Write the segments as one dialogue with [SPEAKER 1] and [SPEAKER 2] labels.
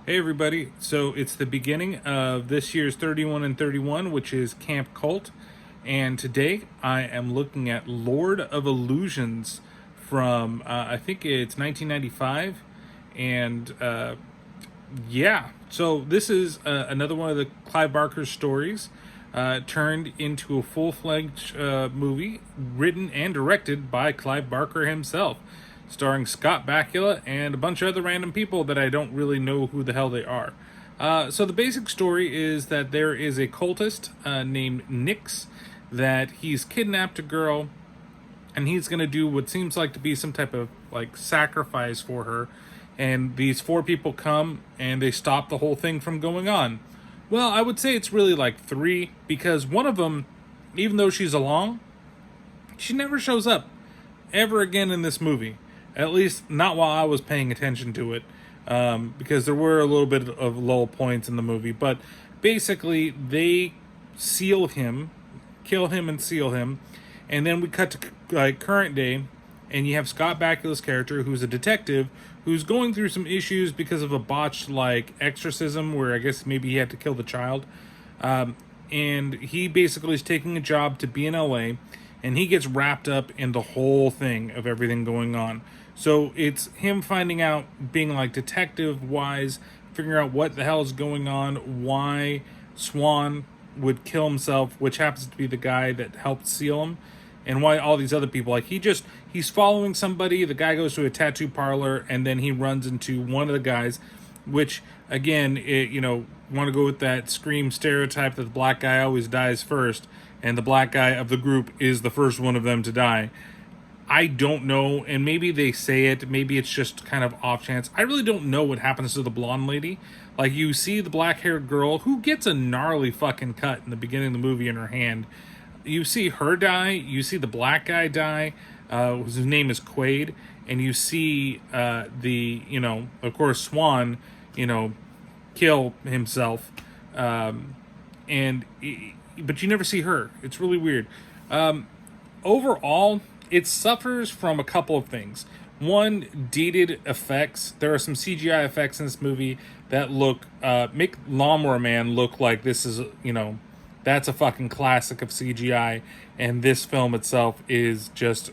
[SPEAKER 1] Hey everybody, so it's the beginning of this year's 31 and 31, which is Camp Cult, and today I am looking at Lord of Illusions from, I think it's 1995, and so this is another one of the Clive Barker stories turned into a full-fledged movie written and directed by Clive Barker himself, starring Scott Bakula and a bunch of other random people that I don't really know who the hell they are. So the basic story is that there is a cultist named Nix, that he's kidnapped a girl, and he's going to do what seems like to be some type of like sacrifice for her. And these four people come and they stop the whole thing from going on. Well, I would say it's really like three, because one of them, even though she's along, she never shows up ever again in this movie. At least not while I was paying attention to it, because there were a little bit of lull points in the movie. But basically, they seal him, kill him and seal him, and then we cut to like current day, and you have Scott Bakula's character, who's a detective, who's going through some issues because of a botched like exorcism, where I guess maybe he had to kill the child, and he basically is taking a job to be in LA, and he gets wrapped up in the whole thing of everything going on. So it's him finding out, being like detective-wise, figuring out what the hell is going on, why Swan would kill himself, which happens to be the guy that helped seal him, and why all these other people, like he's following somebody, the guy goes to a tattoo parlor, and then he runs into one of the guys, which, again, want to go with that Scream stereotype that the black guy always dies first, and the black guy of the group is the first one of them to die. I don't know, and maybe they say it, maybe it's just kind of off chance. I really don't know what happens to the blonde lady. Like, you see the black-haired girl, who gets a gnarly fucking cut in the beginning of the movie in her hand. You see her die, you see the black guy die, whose name is Quaid, and you see of course, Swan, kill himself, but you never see her. It's really weird. Overall, it suffers from a couple of things. One, dated effects. There are some CGI effects in this movie that make Lawnmower Man look like this is, that's a fucking classic of CGI, and this film itself is just,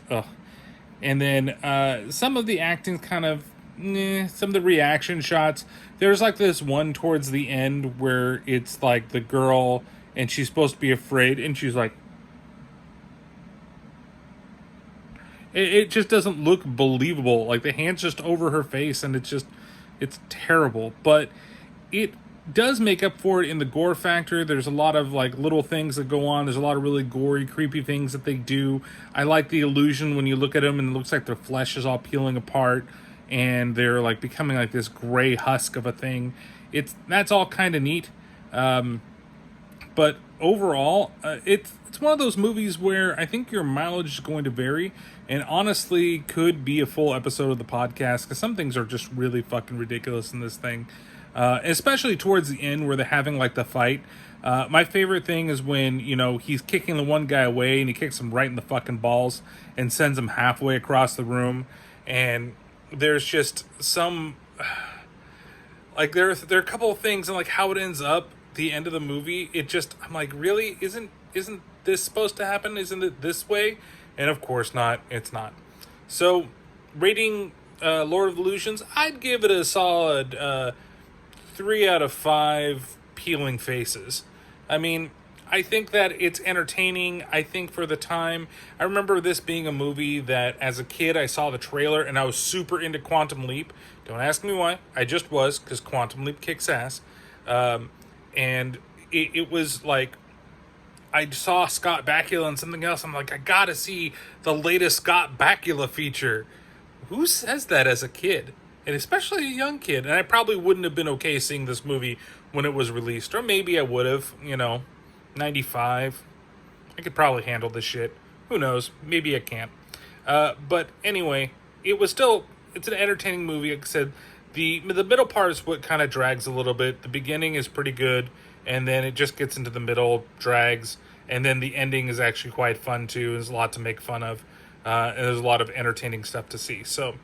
[SPEAKER 1] And then some of the acting kind of, some of the reaction shots. There's like this one towards the end where it's like the girl, and she's supposed to be afraid, and she's like, it just doesn't look believable. Like, the hand's just over her face, and it's terrible. But it does make up for it in the gore factor. There's a lot of like little things that go on. There's a lot of really gory, creepy things that they do. I like the illusion when you look at them and it looks like their flesh is all peeling apart, and they're like becoming like this gray husk of a thing. That's all kind of neat. But overall, it's one of those movies where I think your mileage is going to vary, and honestly could be a full episode of the podcast, because some things are just really fucking ridiculous in this thing. Especially towards the end where they're having like the fight. My favorite thing is when, he's kicking the one guy away, and he kicks him right in the fucking balls and sends him halfway across the room. And there's just some, like, there are a couple of things, and like how it ends up, the end of the movie, I'm like, really? Isn't this supposed to happen? Isn't it this way? And of course not. It's not. So, rating Lord of Illusions, I'd give it a solid 3 out of 5 peeling faces. I mean, I think that it's entertaining. I think for the time, I remember this being a movie that as a kid I saw the trailer and I was super into Quantum Leap. Don't ask me why. I just was, because Quantum Leap kicks ass. And it was like, I saw Scott Bakula and something else. I'm like, I gotta see the latest Scott Bakula feature. Who says that as a kid? And especially a young kid. And I probably wouldn't have been okay seeing this movie when it was released. Or maybe I would have, 95. I could probably handle this shit. Who knows? Maybe I can't. But anyway, it's an entertaining movie. Like I said, the middle part is what kind of drags a little bit. The beginning is pretty good, and then it just gets into the middle, drags, and then the ending is actually quite fun too. There's a lot to make fun of, and there's a lot of entertaining stuff to see. So,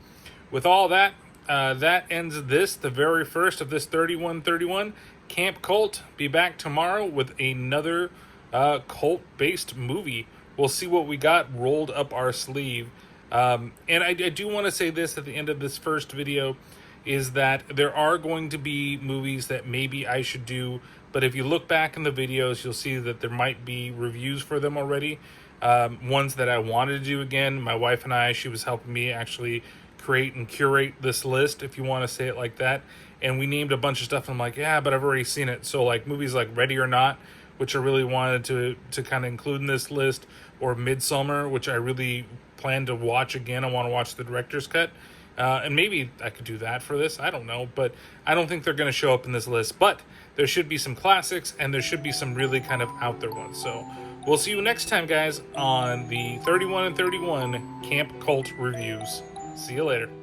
[SPEAKER 1] with all that, that ends the very first of this 3131 Camp Cult. Be back tomorrow with another cult-based movie. We'll see what we got rolled up our sleeve. And I do want to say this at the end of this first video, is that there are going to be movies that maybe I should do, but if you look back in the videos, you'll see that there might be reviews for them already. Ones that I wanted to do again. My wife and I, she was helping me actually create and curate this list, if you want to say it like that. And we named a bunch of stuff, and I'm like, yeah, but I've already seen it. So like movies like Ready or Not, which I really wanted to kind of include in this list, or Midsummer, which I really plan to watch again. I want to watch the director's cut. And maybe I could do that for this. I don't know. But I don't think they're going to show up in this list. But there should be some classics, and there should be some really kind of out there ones. So we'll see you next time, guys, on the 31 and 31 Camp Cult Reviews. See you later.